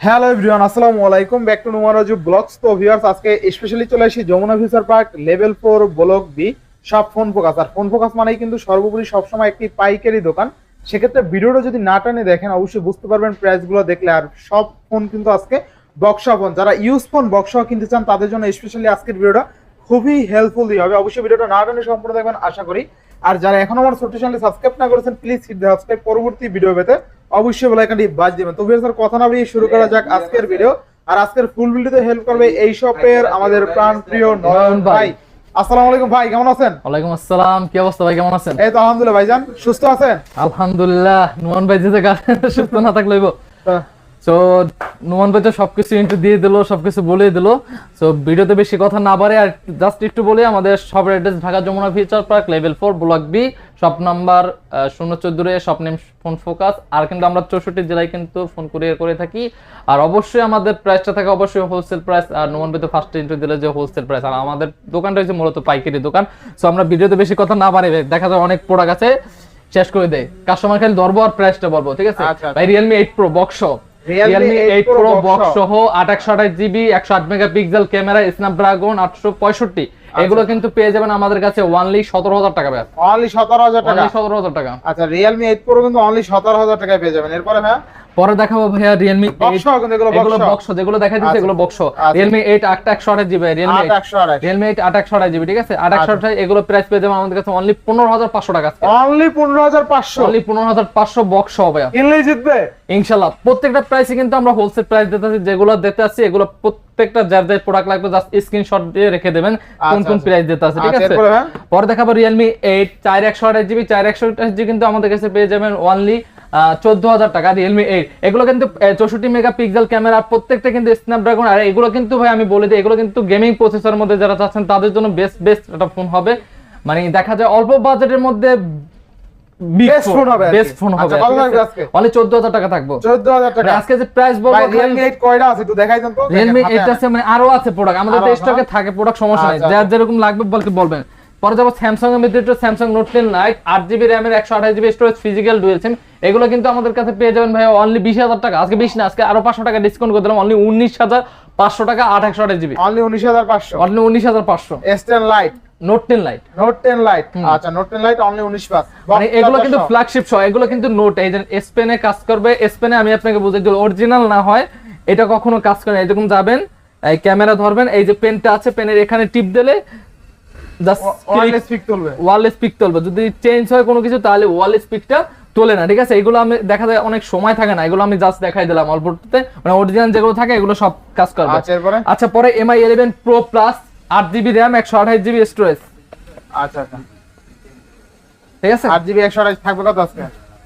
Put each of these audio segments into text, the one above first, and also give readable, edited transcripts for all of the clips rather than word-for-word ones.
Hello everyone, আসসালামু আলাইকুম, back to Numaraju blogs. তো ভিউয়ার্স, আজকে স্পেশালি চলে আসি Jamuna future park level 4 block B সব ফোন ফোকাস। আর ফোন ফোকাস মানেই কিন্তু সর্বোপরি সবসময় একটি পাইকারি দোকান। সেক্ষেত্রে ভিডিওটা যদি না টানে দেখেন অবশ্যই বুঝতে পারবেন প্রাইসগুলো দেখলে। আর সব ফোন কিন্তু আজকে বক্সা ফোন, যারা ইউজ ফোন বক্সা কিনতে চান তাদের জন্য স্পেশালি আজকের ভিডিওটা খুবই হেল্পফুল হবে। অবশ্যই ভিডিওটা না টানে সম্পূর্ণ দেখবেন আশা করি। আর যারা এখন আমার ছোট্ট চ্যানেল সাবস্ক্রাইব না করেছেন প্লিজ হিট দ্য সাবস্ক্রাইব, পরবর্তী ভিডিও পেতে অবশ্যই বেল আইকনটি বাজ দিবেন। তো ভিউয়ার্স, কথা না বাড়িয়ে শুরু করা যাক আজকের ভিডিও। আর আজকের ফুল ভিডিওতে হেল্প করবে এই শপের আমাদের প্রাণপ্রিয় নয়ন ভাই। আসসালামু আলাইকুম ভাই, কেমন আছেন? ওয়ালাইকুম আসসালাম, কি অবস্থা ভাই, কেমন আছেন? এই তো আলহামদুলিল্লাহ ভাইজান, সুস্থ আছেন? আলহামদুলিল্লাহ। নুমান ভাই যেতে সুস্থ না থাকলে হইব। তো নুমান ভাই তো সবকিছু ইন্টু দিয়ে দিল, সবকিছু বলে দিল। তো ভিডিওতে বেশি কথা না বাড়ে আর জাস্ট একটু বলি, আমাদের শপের address Dhaka Jamuna future park level 4 block B, shop number 014, shop name phone focus. আর কিন্তু আমরা 64 জেলায় কিন্তু ফোন কুরিয়ার করে থাকি। আর অবশ্যই আমাদের প্রাইসটা থাকে অবশ্যই হোলসেল প্রাইস। আর নুমান ভাই তো ফার্স্টে ইন্টু দিলে যে হোলসেল প্রাইস, আর আমাদের দোকানটা হচ্ছে মূলত পাইকারি দোকান। সো আমরা ভিডিওতে বেশি কথা না বাড়ে, দেখা যায় অনেক প্রোডাক্ট আছে শেষ করে দেয়, কাস্টমার খালি ধরবো আর প্রাইসটা বলবো, ঠিক আছে ভাই? Realme 8 Pro box, Realme 8 Pro box সহ 828GB 108 মেগাপিক্সেল ক্যামেরা, স্ন্যাপড্রাগন 865, এগুলো কিন্তু পেয়ে যাবেন আমাদের কাছে অনলি 17,000 টাকা। ভাই অনলি 17,000 টাকা? 17,000 টাকা। আচ্ছা, Realme 8 Pro কিন্তু অনলি 17,000 টাকায় পেয়ে যাবেন। এরপরে ভাই পরে দেখাবো ভাইয়া Realme 8 বক্স, কিন্তু এগুলো বক্স যেগুলো দেখাই দিচ্ছি এগুলো box. Realme 8 828GB, Realme 8 828GB, ঠিক আছে? 828 এগুলো প্রাইস পেয়ে যাবেন আমাদের কাছে অনলি 15,500 টাকা। অনলি 15,500? অনলি 15,500 বক্স হবে। কিনলেই জিতবে ইনশাআল্লাহ। প্রত্যেকটা প্রাইসে কিন্তু আমরা হোলসেল প্রাইস দিতেছি, যেগুলো দিতে আছি এগুলো প্রত্যেকটা যার যার প্রোডাক্ট লাগবে জাস্ট স্ক্রিনশট দিয়ে রেখে দেবেন কোন কোন প্রাইস দিতে আছে, ঠিক আছে? পরে দেখাবো Realme 8 4128GB 4128GB কিন্তু আমাদের কাছে পেয়ে যাবেন অনলি 14,000 টাকা। Realme 8 এগুলো কিন্তু 64 মেগাপিক্সেল ক্যামেরা, প্রত্যেকটা কিন্তু স্ন্যাপড্রাগন। আর এগুলো কিন্তু ভাই আমি বলে দিই, এগুলো কিন্তু গেমিং প্রসেসরের মধ্যে যারা চাচ্ছেন তাদের জন্য বেস্ট একটা ফোন হবে। মানে দেখা যায় অল্প বাজেটের মধ্যে বেস্ট ফোন হবে। অনলি 14,000 টাকা থাকবো। 14,000 টাকা আজকে যে প্রাইস বলবো, Realme 8 কয়টা আছে একটু দেখাই দেন তো। Realme 8 আছে, মানে আরো আছে প্রোডাক্ট আমাদের স্টকে থাকে, প্রোডাক্ট সমস্যা নাই, যার যেরকম লাগবে বলবেন। পরে যাবো স্যামসাং এর ভিতরে, Samsung note 10 light 8GB RAM এর 128GB স্টোরেজ, ফিজিক্যাল ডুয়াল সিম। এগুলো কিন্তু আমাদের কাছে পেয়ে যাবেন ভাই অনলি 20,000 টাকা। আজকে 20 না, আজকে আরো 500 টাকা ডিসকাউন্ট করে দিলাম, অনলি 19,500 টাকা 828GB। Only 19,500? Only 19,500। S10 light, note 10 light, note 10 light. আচ্ছা, নোট 10 লাইট অনলি 19,500। মানে এগুলো কিন্তু ফ্ল্যাগশিপ সহ, এগুলো কিন্তু নোট এই যে স্পেনে কাজ করবে। স্পেনে আমি আপনাকে বুঝাই দিই, অরিজিনাল না হয় এটা কখনো কাজ করে না। এরকম যাবেন, এই ক্যামেরা ধরবেন, এই যে পেনটা আছে, পেনের এখানে টিপ দিলে জাস্ট ওয়ারলেস পিক তুলবে। যদি চেঞ্জ হয় কোনো কিছু তাহলে ওয়ারলেস পিকটা তোলে না, ঠিক আছে? এগুলো আমি দেখা যায় অনেক সময় থাকে না, এগুলো আমি জাস্ট দেখাই দিলাম অল্পতে, মানে অরিজিনাল যেগুলো থাকে এগুলো সব কাজ করবে। আচ্ছা, পরে MI 11 Pro Plus 8GB RAM 128GB storage. আচ্ছা, ঠিক আছে? 8GB 128 থাকবে কত আজকে?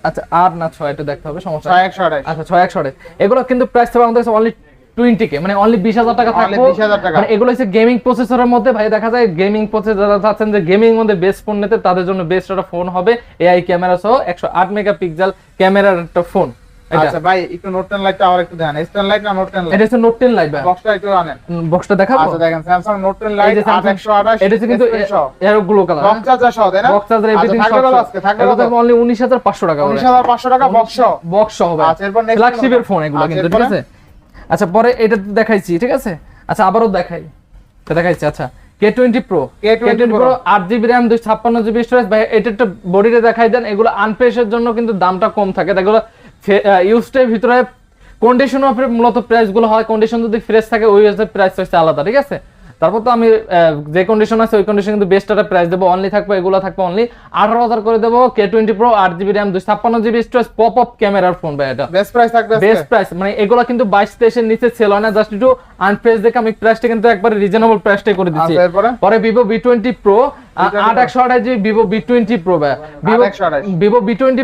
আচ্ছা, 8 না 6 এটা দেখতে হবে, সমস্যা 6 128। আচ্ছা, 6 128 এগুলো কিন্তু প্রাইস থাকবে আমাদের কাছে অনলি 20K, মানে অনলি 20,000 টাকা থাকবে। 20,000 টাকা। মানে এগুলো হচ্ছে গেমিং প্রসেসরের মধ্যে ভাই, দেখা যায় গেমিং প্রসেসর যারা চাচ্ছেন যে গেমিং এর মধ্যে বেস্ট ফোন নিতে, তাদের জন্য বেস্ট একটা ফোন হবে। AI ক্যামেরা সহ 108 মেগাপিক্সেল ক্যামেরার একটা ফোন। আচ্ছা ভাই, একটু নোট 10 লাইটটা আর একটু দেখান। S10 লাইট না নোট 10 লাইট? এটা হচ্ছে নোট 10 লাইট ভাই। বক্সটা একটু আনেন, বক্সটা দেখাবো। আচ্ছা দেখেন, Samsung নোট 10 লাইট 828। এটা কিন্তু এর গ্লো কালার, বক্স চার্জার সহ, তাই না? বক্স চার্জার এভরিথিং সহ থাকবে অনলি 19,500 টাকা। 19,500 টাকা বক্স সহ হবে। আচ্ছা, এরপর নেক্সট ফ্ল্যাগশিপের ফোন এগুলো কিন্তু, ঠিক আছে? আচ্ছা, পরে এটা দেখাইছি, ঠিক আছে? আচ্ছা, আবারও দেখাইছি। আচ্ছা, K20 Pro 8GB RAM 256GB storage ভাই। এটা বডিতে দেখাই দেন। এগুলো আনফ্রেশের জন্য কিন্তু দামটা কম থাকে, এগুলো ইউজটের ভিতরে কন্ডিশন অফ মূলত প্রাইস গুলো হয়। কন্ডিশন যদি ফ্রেশ থাকে ওই প্রাইস হচ্ছে আলাদা, ঠিক আছে? তারপর তো আমি যে কন্ডিশন আছে ওই কন্ডিশন কিন্তু বেস্ট একটা প্রাইস দেবো। অনলি থাকবে এগুলো থাকবে অনলি 18,000 করে দেবো। K20 Pro 8GB RAM 256GB storage, pop up ক্যামেরার ফোন ভাই। এটা বেস্ট প্রাইস থাকবে, বেস্ট প্রাইস। মানে এগুলো কিন্তু 22-23 এর নিচে সেল হয় না, জাস্ট একটু আনপ্রেস দেখে আমি প্রাইসটা কিন্তু একবারে রিজনেবল প্রাইসটাই করে দিচ্ছি। পরে Vivo V20 Pro 8/128GB Vivo V20 Pro ভাই। Vivo V20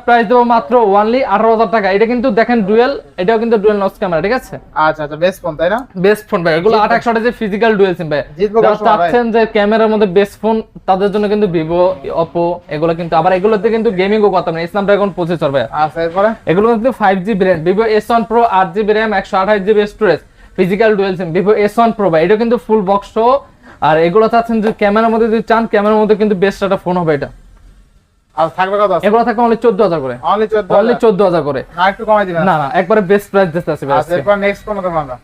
প্রাইস দেবো মাত্র অনলি 18,000 টাকা। এটা কিন্তু দেখেন ডুয়াল, এটাও কিন্তু ডুয়াল নচ ক্যামেরা, ঠিক আছে? আচ্ছা, বেস্ট ফোন তাই না? বেস্ট ফোন ভাই। এগুলো 8/128 ফিজিক্যাল ডুয়াল সিম ভাই। যারা চাচ্ছেন যে ক্যামেরার মধ্যে বেস্ট ফোন, তাদের জন্য কিন্তু Vivo, Oppo এগুলো কিন্তু, আবার এগুলোতে কিন্তু গেমিং ও কথা না, স্ন্যাপড্রাগন প্রসেসর ভাই। আচ্ছা, এরপরে এগুলো কিন্তু 5G brand. Vivo S1 Pro 8GB RAM 128GB storage, physical dual sim. Vivo S1 Pro ভাই, এটা কিন্তু ফুল বক্স সহ। আর এগুলো চাচ্ছেন যে ক্যামেরার মধ্যে যদি চান, ক্যামেরার মধ্যে কিন্তু বেস্ট একটা ফোন হবে এটা। আর থাকবে কত আছে? এগুলো থাকবে অনলি 14000 করে, অনলি 14 অনলি 14000 করে। না একটু কমাই দিবেন? না না, একবারে বেস্ট প্রাইস দিতে আছে ভাই। আচ্ছা এরপর নেক্সট কোন দেখাবো আমরা?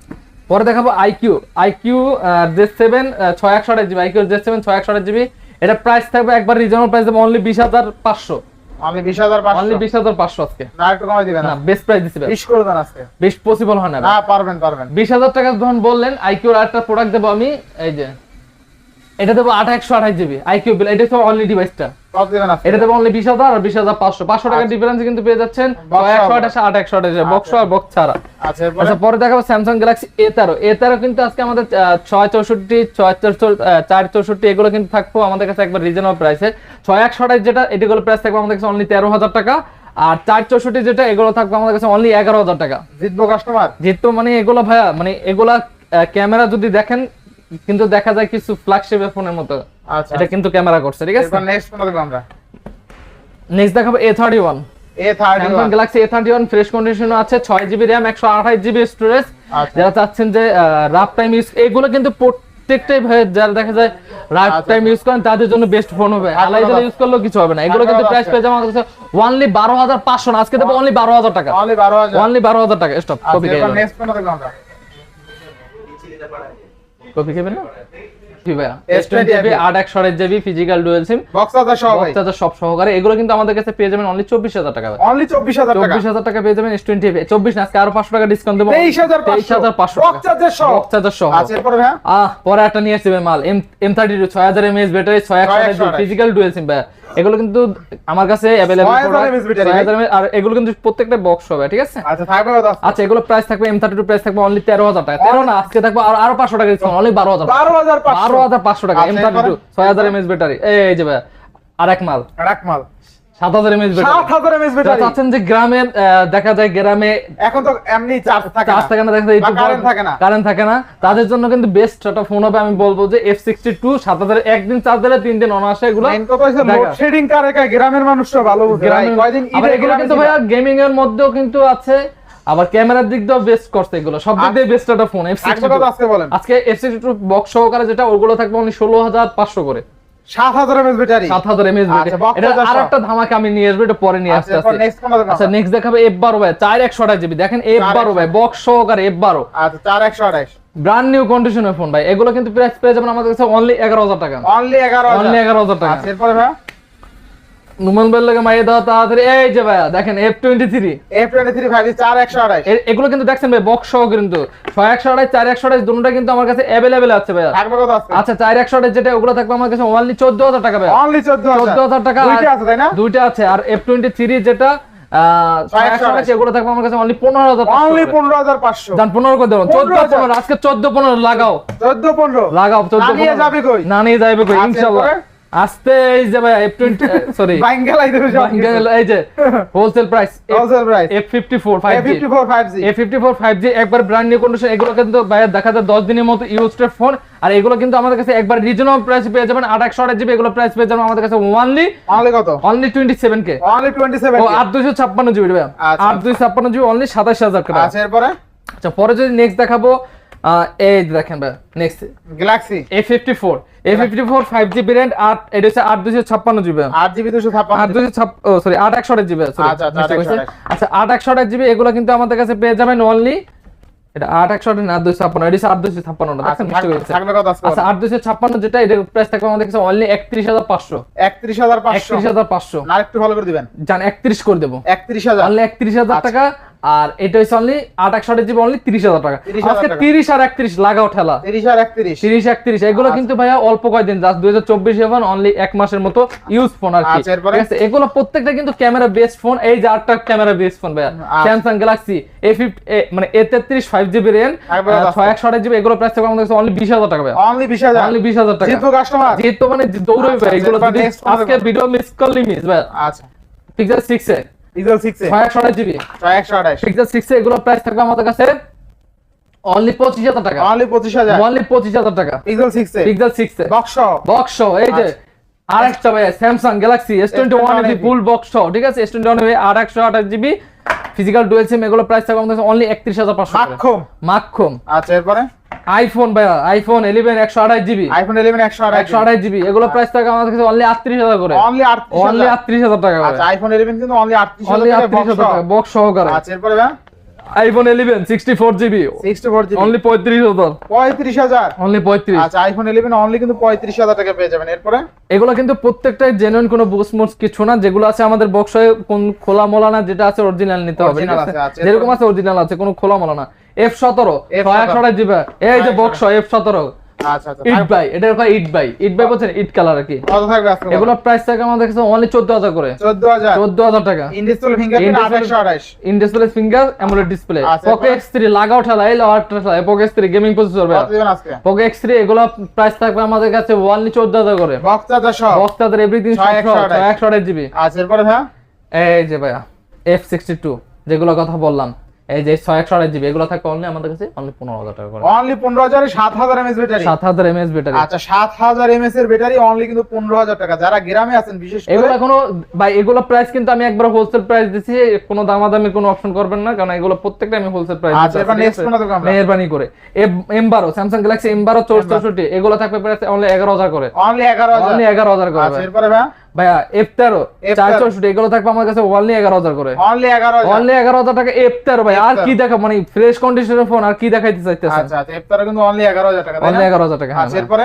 পরে দেখাবো IQ Z7 6128GB, IQ Z7 6128GB। এটা প্রাইস থাকবে একবার রিজনেবল প্রাইস দেবো অনলি 20500, অনলি 20500, অনলি 20500 আজকে। না একটু কমাই দিবেন? না বেস্ট প্রাইস দিছি ভাই, 20 করে দেন আজকে। 20 পসিবল হয় না ভাই। না পারবেন পারবেন। 20000 টাকা যখন বললেন IQ এর আরেকটা প্রোডাক্ট দেবো আমি, এই যে এটা দেবো 8128GB IQ বিল, এটা হচ্ছে অনলি ডিভাইসটা। কত দিবেন আজকে? এটা দেবো অনলি 20000 আর 20500, 500 টাকা ডিফারেন্স কিন্তু পেয়ে যাচ্ছেন। 128 8128 বক্স আর বক্স ছাড়া। আচ্ছা এরপর? আচ্ছা পরে দেখাবো স্যামসাং গ্যালাক্সি A13 কিন্তু আজকে আমাদের 664 464 এগুলো কিন্তু থাকবো আমাদের কাছে একবার রিজনেবল প্রাইসে। 6128 যেটা এটাগুলো প্রাইস থাকবে আমাদের কাছে অনলি 13000 টাকা, আর 464 যেটা এগুলো থাকবে আমাদের কাছে অনলি 11000 টাকা। জিতবো কাস্টমার? জিতবো মানে এগুলো ভাইয়া, মানে এগুলা ক্যামেরা যদি দেখেন কিন্তু দেখা যায় কিছু ফ্ল্যাগশিপ ফোনের মতো। আচ্ছা এটা কিন্তু ক্যামেরা করছে, ঠিক আছে। এরপর নেক্সট কোন দেখাবো আমরা? নেক্সট দেখাবো A31, Samsung Galaxy A31 fresh কন্ডিশনে আছে, 6GB RAM 128GB স্টোরেজ। যারা চাচ্ছেন যে রাফ টাইম ইউজ, এগুলো কিন্তু প্রত্যেকটাই ভাই যারা দেখা যায় রাফ টাইম ইউজ করেন তাদের জন্য বেস্ট ফোন হবে, আলাদা ইউজ করলেও কিছু হবে না। এগুলো কিন্তু প্রাইস পেয়ে যাবে আমাদের কাছে অনলি 12500 না, আজকে দেবো অনলি 12000 টাকা, অনলি 12000, অনলি 12000 টাকা। স্টপ, কপি এরপর খাইবেন, নেক্সট কোন দেখাবো আমরা? কপি খাইবেন না কি ভাইয়া? S20 8128GB ফিজিক্যাল ডুয়াল সিম, বক্স চার্জার সহ ভাই, বক্স চার্জার সব সহকারে। এগুলো কিন্তু আমাদের কাছে পেয়ে যাবেন অনলি 24000 টাকা ভাই, অনলি 24000 টাকা। 24000 টাকা পেয়ে যাবেন S20 24 না, আজকে আরো 500 টাকা ডিসকাউন্ট দেবো, 23500 বক্স চার্জার সহ, বক্স চার্জার সহ। আচ্ছা এরপর ভাই? পরে একটা নিয়ে আসবে মাল M32 6000 mAh battery 6128 physical dual sim ভাই। এগুলো কিন্তু আমার কাছে अवेलेबल 6000 mAh, আর এগুলো কিন্তু প্রত্যেকটা বক্স হবে, ঠিক আছে। আচ্ছা থাকবে কত? আচ্ছা এগুলো প্রাইস থাকবে M32 প্রাইস থাকবে অনলি 13000 টাকা, 13 না আজকে থাকবে আরো 500 টাকা ডিসকাউন্ট অনলি 12500 টাকা। M32 6000 mAh ব্যাটারি, এই যে ভাই আরেক মাল, 7000 mAh ব্যাটারি, 7000 mAh ব্যাটারি। চাচ্ছেন যে গ্রামে দেখা যায় গ্রামে এখন তো এমনি চার্জ থাকে না, দেখা যায় কারেন্ট থাকে না, তাদের জন্য কিন্তু বেস্ট একটা ফোন হবে। আমি বলবো যে F62 7000 একদিন চার্জ দিলে 3 দিন অনায়াসে এগুলো। মেইন কথা হইছে লোডশেডিং কারে গ্রামের মানুষরা ভালো বুঝে ভাই, কয়দিন আবার এগুলো কিন্তু ভাই গেমিং এর মধ্যেও কিন্তু আছে, আবার ক্যামেরার দিক দিয়েও বেস্ট করছে, এগুলো সব দিক দিয়ে বেস্ট একটা ফোন F62। আজকে F62 বক্স সহকারে যেটা ওগুলো থাকবে অনলি 16500 করে, 7000 mAh ব্যাটারি, 7000 mAh ব্যাটারি। এটা আরেকটা ধামাকা আমি নিয়ে আসব, এটা পরে নিয়ে আসতে আসতে। আচ্ছা নেক্সট দেখাবে F12 ভাই 4128GB, দেখেন F12 ভাই বক্স সহকারে F12, আচ্ছা 4128 ব্র্যান্ড নিউ কন্ডিশনের ফোন ভাই। এগুলো কিন্তু প্রাইস পেয়ে যাবেন আমাদের কাছে অনলি 11000 টাকা, অনলি 11000 টাকা। আচ্ছা এরপর ভাই? নুমান ভাই লাগে মাইয়ে দাও তাড়াতাড়ি, এই যে ভাই দেখেন F23 5G 4128, এগুলো কিন্তু দেখছেন ভাই বক্স সহ কিন্তু 6128 4128 দুটোটা কিন্তু আমার কাছে अवेलेबल আছে ভাই। থাকবে কত আছে? আচ্ছা 4128 যেটা ওগুলো থাকবে আমার কাছে অনলি 14000 টাকা ভাই, অনলি 14000 টাকা। দুইটা আছে তাই না? দুইটা আছে। আর F23 যেটা 6128 এগুলো থাকবে আমার কাছে অনলি 15500, অনলি 15500, জান 15 করে দেব, 14 15 আজকে 14 15 লাগাও, 14 15 লাগাও, 14 নিয়ে যাবে কই? না নিয়ে যাবে কই ইনশাআল্লাহ। আস্তে এই যে ভাই F20 সরি বাঙ্গালাই দেবে সব, এই যে হোলসেল প্রাইস F54 5G একবার ব্র্যান্ড নিউ কন্ডিশন। এগুলো কিন্তু ভাই দেখা যায় 10 দিনের মতো ইউজড ফোন, আর এগুলো কিন্তু আমাদের কাছে একবার রিজনেবল প্রাইস পেয়ে যাবেন 8128GB। এগুলো প্রাইস পেয়ে যাবেন আমাদের কাছে অনলি কত? অনলি 27K, অনলি 27K, ও 8256GB ভাই, 8256GB অনলি 27000 টাকা। আচ্ছা এরপরে? আচ্ছা পরে যদি নেক্সট দেখাবো এই দেখেন ভাই next Galaxy A54 5G brand, আর এটা হচ্ছে 8256GB, 8GB 256, সরি 8128GB, আচ্ছা 8128GB। এগুলো কিন্তু আমাদের কাছে পেয়ে যাবেন অনলি, এটা 8128 না 256, এটা 8256 না, দেখেন মিস্টেক হয়েছে। থাকবে কত আছে? আচ্ছা 8256 যেটা এটা প্রাইস থাকবে আমাদের কাছে অনলি 31500, 31500 না একটু ভালো করে দিবেন, জান 31 করে দেব, 31000 অনলি 31000 টাকা। আর এটা হচ্ছে অনলি 8128GB অনলি 30000 টাকা। আজকে 30 আর 31 লাগাও ঠেলা, 30 আর 31 30 31 এগুলো কিন্তু ভাইয়া অল্প কয়দিন, জাস্ট 2024 এবং অনলি এক মাসের মতো ইউজ ফোন আর কি, ঠিক আছে। এগুলো প্রত্যেকটা কিন্তু ক্যামেরা বেস্ট ফোন, এই যে আটটা ক্যামেরা বেস্ট ফোন ভাইয়া স্যামসাং গ্যালাক্সি A50 মানে A33 5GB RAM 6128GB। এগুলো প্রাইস থাকবে আমাদের কাছে অনলি 20000 টাকা ভাইয়া, অনলি 20000, অনলি 20000 টাকা। জিতবো কাস্টমার, জিতবো মানে দৌড়বে ভাই। এগুলো আজকে ভিডিও মিস করলি মিস ভাইয়া। আচ্ছা পিক্সেল 6 এ পিক্সেল 6 এ 6128GB 128 পিক্সেল 6 এ এগুলো প্রাইস থাকবে আমাদের কাছে অনলি 25000 টাকা, অনলি 25000, অনলি 25000 টাকা পিক্সেল 6 এ পিক্সেল 6 এ বক্স এই যে আরেকটা ভাই Samsung Galaxy S21 full box, ঠিক আছে। S21 8128GB ফিজিক্যাল ডুয়াল সিম, এগুলো প্রাইস থাকবে আমাদের অনলি 31500 টাকা, মাখুম। আচ্ছা এরপরে? আইফোন ভাইয়া, আইফোন 11 128 জিবি, আইফোন 11 128 জিবি, এগুলো প্রাইস থাকে আমাদের কাছে অনলি 38000 করে, অনলি 38000 টাকা করে। আচ্ছা আইফোন 11 কিন্তু অনলি 38000 টাকা বক্স সহকারে। আচ্ছা এরপরে ভাই iPhone 11 64 GB, 64 GB only 35000, 35000 only 35। আচ্ছা আইফোন 11 অনলি কিন্তু 35000 টাকা পেয়ে যাবেন। এরপরে এগুলো কিন্তু প্রত্যেকটাই জেনুইন, কোনো বুস্ট মুস্ট কিছু না, যেগুলো আছে আমাদের বক্সে কোন খোলা মোলা না, যেটা আছে অরিজিনাল নিতে হবে, ঠিক আছে? যেরকম আছে অরিজিনাল আছে, কোনো খোলা মোলা না। F17 128 জিবি, এই যে বক্স F17। আচ্ছা আচ্ছা ইট বাই, এটা কয় ইট বাই, ইট বাই বলছেন, ইট কালার আর কি। কত থাকবে আজকে? এগুলো প্রাইস থাকে আমাদের কাছে অনলি 14000 করে, 14000 টাকা। In display fingerprint 2828, in display finger AMOLED display. Poco X3 লাগাও ঠালা, এই ultra Poco X3 gaming processor ভাই। কত দিবেন আজকে? পোকো X3 এগুলো প্রাইস থাকবে আমাদের কাছে অনলি 14000 করে, বক্স চার্জার সহ, বক্স চার্জার এভরিথিং সহ 128 জিবি। আচ্ছা এরপরে ভাই এই যে ভাইয়া F62 যেগুলো কথা বললাম, এই যে 628 জিবি, এগুলো থাকে অনলি আমাদের কাছে অনলি 15000 টাকা করে। অনলি 15000 এ 7000 এমএএইচ ব্যাটারি, 7000 এমএএইচ ব্যাটারি। আচ্ছা 7000 এমএএইচ এর ব্যাটারি অনলি কিন্তু 15000 টাকা। যারা গ্রামে আছেন বিশেষ করে এগুলো কোনো ভাই, এগুলো প্রাইস কিন্তু আমি একবার হোলসেল প্রাইস দিছি, কোনো দামাদামি কোনো অপশন করবেন না, কারণ এগুলো প্রত্যেকটা আমি হোলসেল প্রাইস দিছি। আচ্ছা এবার নেক্সট কোনটা দেখব আমরা? মেহেরবানি করে M12 স্যামসাং গ্যালাক্সি M12 64, এগুলো থাকবে প্রাইস অনলি 11000 করে, অনলি 11000, অনলি 11000 করে। আচ্ছা এরপরে ভাই ভাইয়া F13 464, এগুলো থাকবে আমার কাছে অনলি 11000 করে, অনলি 11000, অনলি 11000 টাকা F13 ভাই। আর কি দেখা, মানে ফ্রেশ কন্ডিশনের ফোন আর কি দেখাইতে চাইতেছেন? আচ্ছা আচ্ছা F13 কিন্তু অনলি 11000 টাকা, অনলি 11000 টাকা। আচ্ছা এরপরে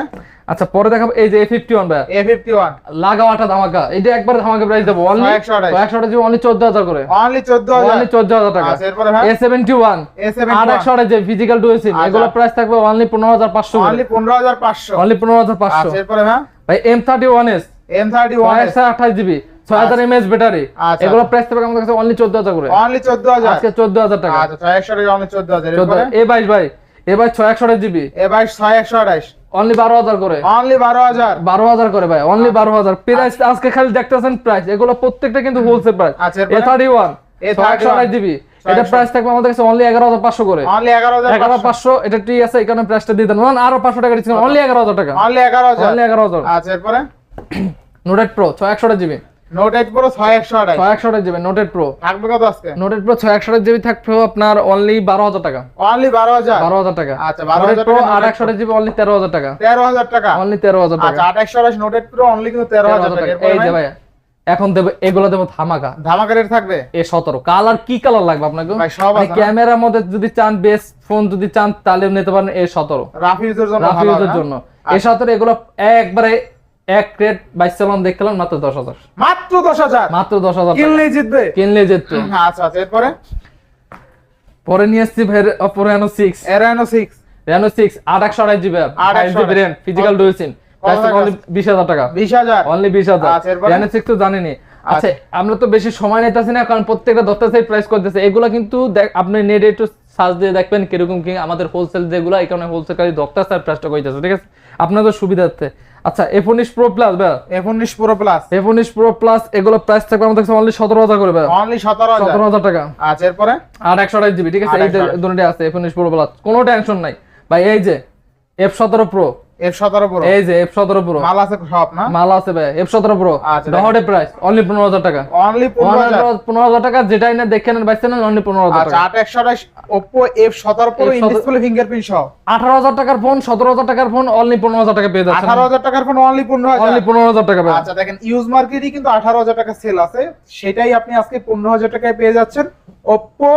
আচ্ছা পরে দেখাবো এই যে A51 ভাই, A51 লাগাওয়াটা ধামাকা, এটা একবার ধামাকা প্রাইস দেবো অনলি 128 জিবি, অনলি 14000 করে, অনলি 14000, অনলি 14000 টাকা। আচ্ছা এরপরে ভাই A71 828 যে ফিজিক্যাল ডুয়াল সিম, এগুলো প্রাইস থাকবে অনলি 15500 করে, অনলি 15500, অনলি 15500। আচ্ছা এরপরে ভাই M31s M31 128 GB 6000 mAh battery, এগুলো প্রাইস থাকবে আমাদের কাছে অনলি 14000 করে, অনলি 14000, আজকে 14000 টাকা। আচ্ছা 6128 অনলি 14000। এরপরে A22 ভাই, A22 628 জিবি, এবার 6128 অনলি 12000 করে, অনলি 12000, 12000 করে ভাই, অনলি 12000 প্রাইস। আজকে খালি দেখতেছেন প্রাইস, এগুলো প্রত্যেকটা কিন্তু হোলসেল প্রাইস। আচ্ছা এরপরে A31 628 জিবি, এটা প্রাইস থাকবে আমাদের কাছে অনলি 11500 করে, অনলি 11500, এটা ঠিক আছে, এখানে প্রাইসটা দিয়ে দেন, আরো 500 টাকা ডিসকাউন্ট, অনলি 11000 টাকা, অনলি 11000, অনলি 11000। আচ্ছা এরপরে note 8 pro 628 GB, note 8 pro 6128, 628 GB note 8 pro থাকবে কত আজকে? নোট 8 প্রো 628 জিবি থাকবে আপনার অনলি 12000 টাকা, অনলি 12000, 12000 টাকা। আচ্ছা 12000 প্রো টাকা, 828 জিবি অনলি 13000 টাকা, 13000 টাকা, অনলি 13000 টাকা। আচ্ছা 2828 নোট 8 প্রো অনলি কিন্তু 13000 টাকা। এই যে ভাই এখন দেব, এগুলো দেব ধামাকা, ধামাকা রেট থাকবে। A17 কালার, কি কালার লাগবে আপনাকে? ভাই সব আছে, ক্যামেরার মধ্যে যদি চান, বেস্ট ফোন যদি চান, তাহলে নিতে পারেন A17 রাফ ইউজের জন্য, রাফ ইউজের জন্য। A17 এগুলো একবারে এক রেট 22 চালান দেখলাম মাত্র 10000, মাত্র 10000, মাত্র 10000 কিনলেই জিতবে, কিনলে যেত। আচ্ছা আচ্ছা এরপরে পরে নিয়ে আসছি ভাই Oppo Reno 6, Reno 6 Reno 6 828 GB, 5 GB RAM, physical dual sim, price only 20000 টাকা, 20000, অনলি 20000। আচ্ছা এরপরে Reno 6 তো জানেনই। আচ্ছা আমরা তো বেশি সময় নিতেছি না, কারণ প্রত্যেকটা 10টা সাইজ প্রাইস করতেছে, এগুলা কিন্তু আপনি নেটে একটু সার্চ দিয়ে দেখবেন কিরকম কি আমাদের হোলসেল যেগুলো, এখানে হোলসেল কারি 10টা সাইজ প্রাইসটা কইতাছে, ঠিক আছে আপনাদের সুবিধার্থে। আচ্ছা F19 Pro Plus ভাই, F19 Pro Plus, F19 Pro Plus এগুলো প্রাইস থাকবে আমাদের কাছে অনলি 17000 করে ভাই, অনলি 17000, 17000 টাকা। আচ্ছা এরপরে 828 জিবি, ঠিক আছে, এই দুটোটা আছে F19 Pro Plus, কোনো টেনশন নাই ভাই। এই যে F17 Pro, F17 Pro, এই যে F17 Pro মাল আছে সব না, মাল আছে ভাই। F17 Pro আচ্ছা ডহটে প্রাইস অনলি 15000 টাকা, অনলি 15000, 15000 টাকা, যেটাই না দেখেন বাইছেন অনলি 15000 আচ্ছা টাকা। 828 Oppo F17 Pro in display fingerprint সহ 18000 টাকার ফোন, 17000 টাকার ফোন অনলি 15000 টাকা পেয়ে যাচ্ছেন, 18000 টাকার ফোন অনলি 15000, অনলি 15000 টাকা ভাই। আচ্ছা দেখেন ইউজ মার্কেটে কিন্তু 18000 টাকা সেল আছে, সেটাই আপনি আজকে 15000 টাকায় পেয়ে যাচ্ছেন। Oppo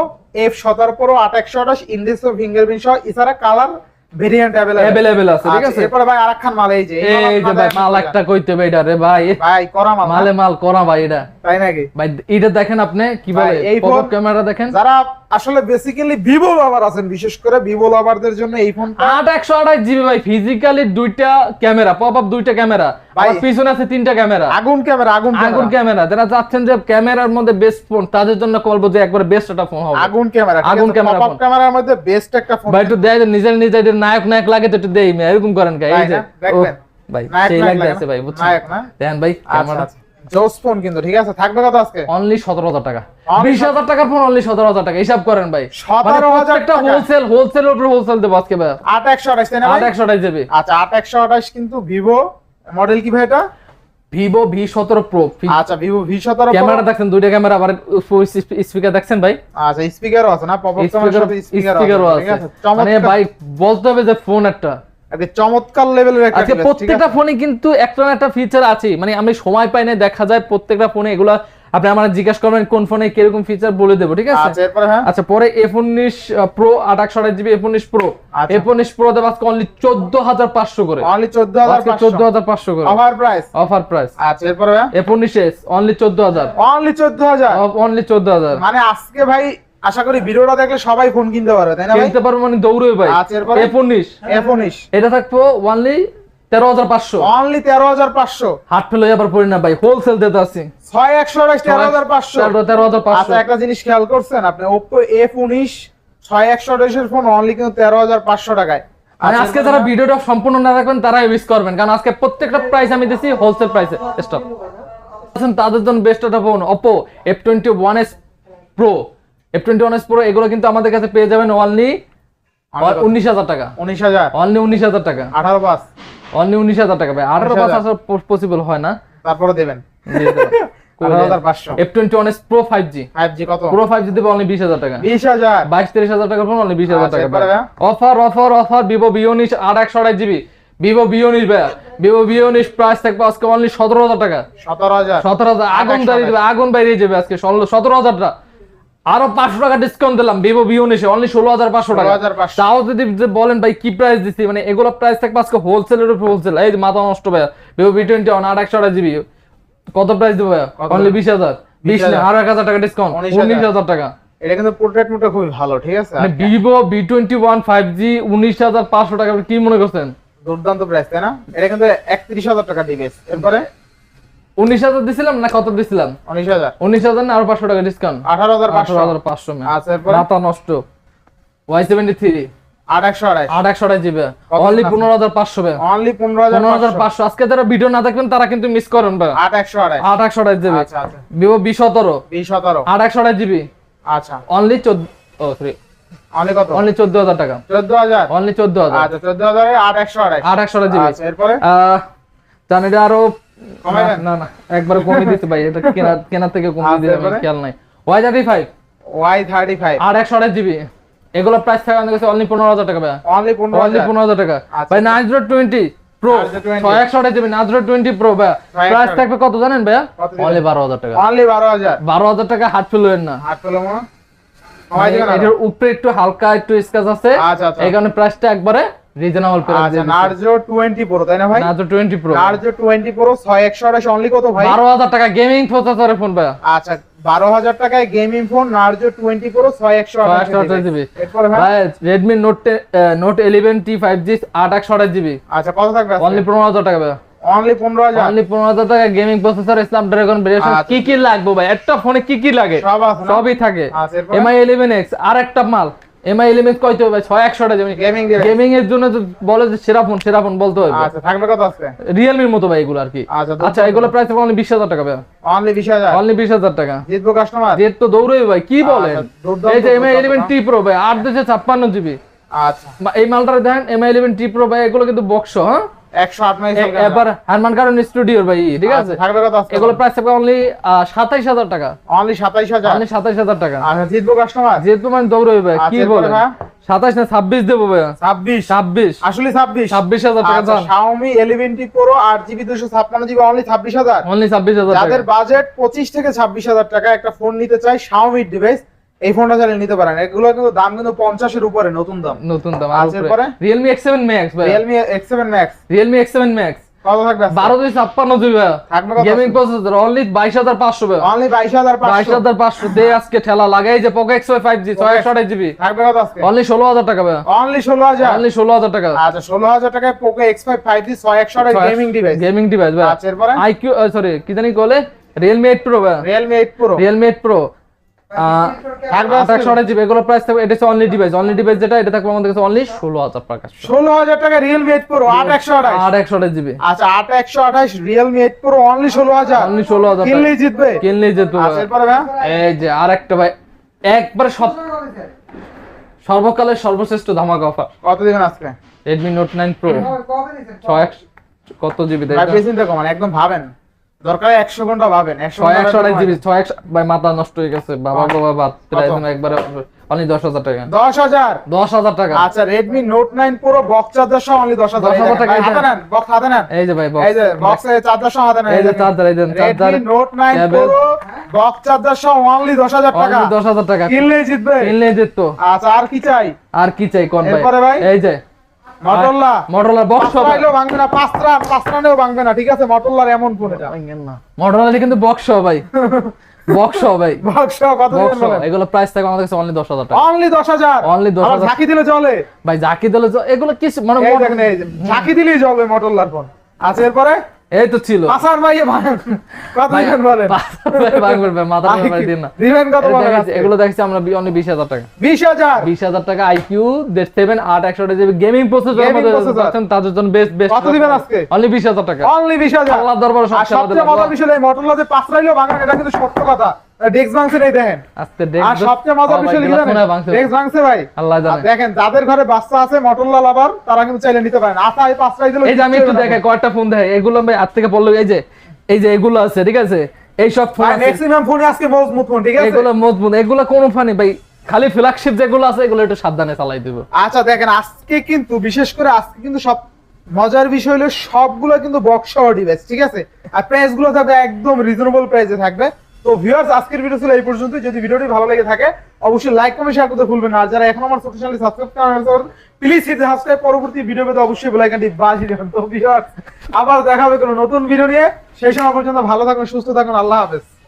F17 Pro 828 in display fingerprint সহ, এছাড়া কালার ভেরিয়েন্ট अवेलेबल আছে, ঠিক আছে। এরপর ভাই আরেকখান মাল, এই যে এই যে ভাই মাল একটা কইতে ভাই, এটা রে ভাই ভাই করা মাল, মালে মাল করা ভাই, এটা তাই নাকি ভাই? এটা দেখেন আপনি কি বলে, এই পপ ক্যামেরা দেখেন, যারা আসলে বেসিক্যালি ভিভো লাভার আছেন, বিশেষ করে ভিভো লাভারদের জন্য এই ফোনটা 8128 জিবি ভাই, ফিজিক্যালি দুইটা ক্যামেরা, পপ আপ দুইটা ক্যামেরা, আর পিছনে আছে তিনটা ক্যামেরা, আগুন ক্যামেরা, আগুন ক্যামেরা। যারা চাচ্ছেন যে ক্যামেরার মধ্যে বেস্ট ফোন, তাদের জন্য বলবো যে একবার বেস্ট একটা ফোন হবে, আগুন ক্যামেরা, আগুন ক্যামেরা, পপ ক্যামেরার মধ্যে বেস্ট একটা ফোন ভাই। একটু দেয় নিজের নিজের নায়ক নায়ক লাগে তো একটু দেই, এরকম করেন কে? এই যে দেখবেন ভাই নায়ক সেই নায়ক লাগতেছে ভাই, বুঝছেন নায়ক না দেন ভাই ক্যামেরা। জোস ফোন কিন্তু, ঠিক আছে থাকবে কত আজকে? অনলি 17000 টাকা, 20000 টাকার ফোন অনলি 17000 টাকা, হিসাব করেন ভাই। 17000 টাকা হোলসেলের উপর হোলসেল দেব আজকে ভাই। 828 তাই না ভাই? 828 জিবি। আচ্ছা 828 কিন্তু ভিভো মডেল কি ভাই এটা? Vivo V17 pro. আচ্ছা ভিভো V17 ক্যামেরা দেখছেন, দুইটা ক্যামেরা, আবার স্পিকার দেখছেন ভাই? আচ্ছা স্পিকারও আছে না, পপ আপ ক্যামেরার সাথে স্পিকারও আছে। মানে ভাই বলতে হবে যে ফোন একটা চমৎকার লেভেলের একটা আজকে প্রত্যেকটা ফোনে কিন্তু একটা না একটা ফিচার আছে, মানে আমি সময় পাই না, দেখা যায় প্রত্যেকটা ফোনে এগুলা। আপনি আমার জিজ্ঞাসা করবেন কোন ফোনে কিরকম ফিচার বলে দেবো, ঠিক আছে? আচ্ছা এরপরে হ্যাঁ, আচ্ছা পরে F19 Pro 828GB F19 Pro। F19 Pro দেব আজকে অনলি 14500 করে, অনলি আজকে 14500 করে অফার প্রাইস। Offer price. আচ্ছা এরপরে হ্যাঁ, F19s অনলি 14000, অনলি 14000, অনলি 14000। মানে আজকে ভাই আশা করি ভিডিওটা দেখলে সবাই ফোন কিনতে পারবে, তাই না ভাই? কিনতে পারবো মানে দৌড়বে ভাই। আচ্ছা এরপরে F19 এটা থাকবো অনলি 13500, অনলি 13500। হাট ফেলে আবার পড়ি না ভাই, হোলসেল দিতে আছে 6128 13500। 13500। আচ্ছা একটা জিনিস খেয়াল করছেন আপনি, Oppo F19 6128 এর ফোন অনলি কিন্তু 13500 টাকায়। মানে আজকে যারা ভিডিওটা সম্পূর্ণ না দেখবেন তারাই মিস করবেন, কারণ আজকে প্রত্যেকটা প্রাইস আমি দিছি হোলসেল প্রাইসে। স্টপ আছেন তাদের জন্য বেস্ট একটা phone Oppo F21s Pro। F21s Pro এগুলো কিন্তু আমাদের কাছে পেয়ে যাবেন অনলি 19000 টাকা, 19000, অনলি 19000 টাকা, 18 পাস, অনলি 19000 টাকা ভাই। 18 পাস আসলে পসিবল হয় না, তারপরে দেবেন 18500। F21s Pro 5G 5G কত? Pro 5G দেব অনলি 20000 টাকা, 20000, 22-23 টাকা ফোন অনলি 20000 টাকা। এরপরে ভাই? Offer offer offer Vivo V19 8128GB, Vivo V19 ভাই, Vivo V19 প্রাইস থাকবে আজকে অনলি 17000 টাকা, 17000, 17000। আগুন দাঁড়িয়ে যাবে, আগুন বাইরে যাবে আজকে 17000 টা। আরো 500 টাকা ডিসকাউন্ট দিলাম Vivo V19 অনলি 16500 টাকা। 16500। তাও যদি বলেন ভাই কি প্রাইস দিছি, মানে এগুলো প্রাইস থাকবে আজকে হোলসেলের উপর হোলসেল। এই যে মাথা নষ্ট ভাই, Vivo V21 8128GB কত প্রাইস দেব ভাই? অনলি 20000, 20 না আরো 1000 টাকা ডিসকাউন্ট, 19000 টাকা। এটা কিন্তু পোর্ট্রেট মোডটা খুবই ভালো, ঠিক আছে? মানে Vivo V21 5G 19500 টাকা, আপনি কি মনে করছেন? দুর্দান্ত প্রাইস, তাই না? এটা কিন্তু 31000 টাকা ডিভাইস। এরপরে 19000 দিছিলাম না কত দিছিলাম? 19000, 19000 না আরো 500 টাকা ডিসকাউন্ট, 18500। 18500 আচ্ছা এরপরে মাথা নষ্ট Y73 8128, 8128GB কত অনলি আছে? 15500 ভাই, অনলি 15500। 15500। আজকে যারা ভিডিও না দেখবেন তারা কিন্তু মিস করেন ভাই। 8128, 8128GB আচ্ছা আচ্ছা, Vivo V17 2017, 8128GB আচ্ছা অনলি 14, ও সরি অনলি কত? অনলি 14000 টাকা, 14000, অনলি 14000, আচ্ছা 14000 এ 8128, 8128GB। আচ্ছা এরপরে জান এটা আরো কমাইবেন? না না একবার কমিয়ে দিতে ভাই, এটা কেনা থেকে কমিয়ে আচ্ছা, দিতে এরপরে? খেয়াল নাই। Y35 Y35, 8128GB এগুলো প্রাইস থাকে আমাদের কাছে অনলি 15000 টাকা ভাই, অনলি অনলি 15000। 15000 টাকা আচ্ছা। ভাই। Nitro 20 Pro Nitro 20 6128GB Nitro 20 Pro ভাই 6128 প্রাইস থাকবে কত জানেন ভাই? কত দিবেন? অনলি 12000 টাকা, অনলি 12000, 12000 টাকা হাত ফেলেন না। হাত পেলো মনে কমাই দিবেন এটার উপরে একটু হালকা একটু স্ক্র্যাচ আছে, আচ্ছা আচ্ছা, এই কারণে প্রাইসটা একবারে রিজনেবল প্রাইস আচ্ছা। দিয়ে Narzo 20 Pro, তাই না ভাই? Nitro 20 Pro Narzo 20 Pro 6128 only কত ভাই? 12000 টাকা গেমিং প্রসেসরের ফোন ভাই, আচ্ছা 12000 টাকায় gaming phone Narzo 20 Pro 6128 6128GB। এরপরে ভাই? ভাই Redmi Note 11T 5G 8128GB আচ্ছা কত থাকবে? অনলি 15000 টাকা ভাই, অনলি 15000, অনলি 15000 টাকা গেমিং প্রসেসর স্ন্যাপড্রাগন ভেরিয়েশন। আচ্ছা। কি কি লাগবে ভাই একটা ফোনে, কি কি লাগে সব আছে না? সবই থাকে। আচ্ছা এরপরে? MI 11X আর একটা মাল, MI 11X কইতে হবে 6128 টাকা গেমিং ডিভাইস। গেমিং এর জন্য তো বলে যে সেরা ফোন বলতে হবে। আচ্ছা থাকবে কত আজকে? রিয়েলমির মতো ভাই এগুলো আর কি। আচ্ছা, আচ্ছা এগুলো প্রাইস অনলি 20000 টাকা ভাই, অনলি 20000, অনলি 20000 টাকা। জিতবো কাস্টমার? জেড তো দৌড়বে ভাই, কি বলেন? আচ্ছা, দুর্দান্ত, এই যে MI দুর্দান্ত 11T Pro ভাই 8256GB আচ্ছা এই মালটা দেখেন MI 11T Pro ভাই, এগুলো কিন্তু বক্স, হ্যাঁ 108 মেগাপিক্সেল ক্যামেরা। এবার হারমান কারণ স্টুডিওর ভাই, ঠিক আছে? আচ্ছা, থাকবে কত আজকে? এগুলো প্রাইস থাকবে অনলি 27000 টাকা, অনলি 27000, অনলি 27000 টাকা। আচ্ছা জিতবো কাস্টমার? যেহেতু মানে দৌড়বে ভাই, আচ্ছা, কি এরপরে বলেন? ভাই? 27 না 26 দেবো ভাই, 26, 26 আসলে 26, 26000 টাকা আচ্ছা, দাম, Xiaomi 11T Pro 8GB 256GB only 26000। Only 26000 যাদের টাকা। বাজেট 25 থেকে 26000 টাকা একটা ফোন নিতে চাই Xiaomi ডিভাইস, এই ফোনটা চাইলে নিতে পারেন। এগুলো কিন্তু দাম কিন্তু 50 এর উপরে নতুন দাম। নতুন দাম। আচ্ছা, এরপরে? Realme X7 Max ভাই, Realme X7 Max Realme X7 Max কত থাকবে আজকে? 1256GB ভাই, থাকবে কত গেমিং আজকে? প্রসেসর অনলি 22500 ভাই, অনলি 22500, 22500 দে আজকে ঠেলা লাগাই যে Poco X5 5G 628GB থাকবে কত আজকে? অনলি 16000 টাকা ভাই, অনলি 16000, অনলি 16000 টাকা। আচ্ছা 16000 টাকায় Poco X5 5G 628 gaming device. Gaming device ভাই। আচ্ছা এরপরে? IQ সরি কি জানি বলে, Realme 8 Pro ভাই, Realme 8 Pro Realme 8 Pro থাকবে আজকে? 28GB এগুলো প্রাইস থাকবে, এটা হচ্ছে অনলি ডিভাইস যেটা, এটা থাকবে আমাদের কাছে অনলি 16000 টাকা, 16000 টাকা Realme 8 Pro 8128। 8128GB আচ্ছা 8128 Realme 8 Pro অনলি 16000, অনলি 16000 টাকা কিনলেই জিতবে। কিনলেই যেত ভাই। আচ্ছা এরপরে ভাই? এই যে আরেকটা ভাই, একবার সর্বকালের সর্বশ্রেষ্ঠ ধামাকা অফার, কত দিবেন আজকে? Redmi Note 9 Pro 6 কত জিবি ভাই দেখেন? পেছনটা কমান একদম ভাবেন দরকার 100 ঘন্টা ভাবেন 628 জিবি 6 ভাই মাথা নষ্ট হয়ে গেছে বাবা গো বাবা প্রায় একবারে অনলি 10,000 টাকা 10,000 টাকা। আচ্ছা Redmi Note 9 Pro box charger সহ অনলি 10,000 10,000 টাকা। হাতে নেন বক্স হাতে নেন এই যে ভাই এই যে বক্সে চার্জার সহ হাতে নেন এই যে চার্জার এই দেন charger Redmi Note 9 Pro box charger সহ অনলি 10,000 টাকা অনলি 10,000 টাকা কিনলেই জিতবে কিনলে যেত। আচ্ছা আর কি চাই আর কি চাই কোন ভাই এরপরে ভাই? এই যে Motorola বক্স হবে পাইলো ভাঙবে না 5 রানেও ভাঙবে না ঠিক আছে Motorola এমন ফোন এটা Motorola কিন্তু বক্স হবে ভাই বক্স হবে ভাই বক্স কত দিবেন বলেন এগুলো প্রাইস থাকে আমাদের কাছে অনলি 10,000 টাকা অনলি 10,000 Only 10,000 আবার ঝাঁকি দিলে চলে ভাই জাকি দিলে এগুলো কি মানে এই দেখেন এই যে, ঝাঁকি দিলেই চলবে Motorola ফোন আচ্ছা এরপরে এই তো ছিল আসার ভাই কত দিবেন বলেন ভাঙবেন ভাই মাথা ভাই দিন না দিবেন কত বলেন এগুলো দেখছি আমরা অনলি 20,000 টাকা 20,000 20,000 টাকা iQOO 7 8 100 GB gaming processor Gaming আমাদের processor। পাচ্ছেন তাদের জন্য বেস্ট কত দিবেন আজকে অনলি 20,000 টাকা অনলি 20,000 আল্লাহর দরবারে সব আর সবচেয়ে মজার বিষয় এই Motorola যে 5 রাইলেও ভাঙান এটা কিন্তু সত্য কথা ডেক্স ভাঙছে এই দেখেন আজকে আর সবচেয়ে মজার বিষয় কি জানেন ডেক্স ভাঙছে ভাই আল্লাহ আর জানে দেখেন যাদের ঘরে বাচ্চা আছে Motorola লাভার তারা কিন্তু চাইলে নিতে পারেন আশা এই 5 রাই দিলে এই যে আমি একটু দেখাই কয়টা ফোন দেখাই এগুলো ভাই হাত থেকে পড়লো এই যে এগুলো আছে ঠিক আছে এই সব ফোন আছে ম্যাক্সিমাম ফোনে আজকে মজবুত ফোন ঠিক আছে এগুলো মজবুত এগুলো কোনো ফানি ভাই খালি ফ্ল্যাগশিপ যেগুলো আছে এগুলো একটু সাবধানে চালাই দিব আচ্ছা দেখেন আজকে কিন্তু বিশেষ করে আজকে কিন্তু সব মজার বিষয় হলো সবগুলো কিন্তু বক্স সহ ডিভাইস ঠিক আছে আর প্রাইস গুলো থাকবে একদম রিজনেবল প্রাইসে থাকবে তো ভিউয়ার্স আজকের ভিডিও ছিল এই পর্যন্ত যদি ভিডিওটি ভালো লেগে থাকে অবশ্যই লাইক কমেন্ট শেয়ার করতে ভুলবেন না আর যারা এখন আমার ছোট চ্যানেল সাবস্ক্রাইব করেন প্লিজ হিট সাবস্ক্রাইব পরবর্তী ভিডিও পেতে অবশ্যই বেল আইকনটি বাজিয়ে দিবেন তো ভিউয়ার্স আবার দেখা হবে কোনো নতুন ভিডিও নিয়ে সেই সময় পর্যন্ত ভালো থাকুন সুস্থ থাকুন আল্লাহ হাফেজ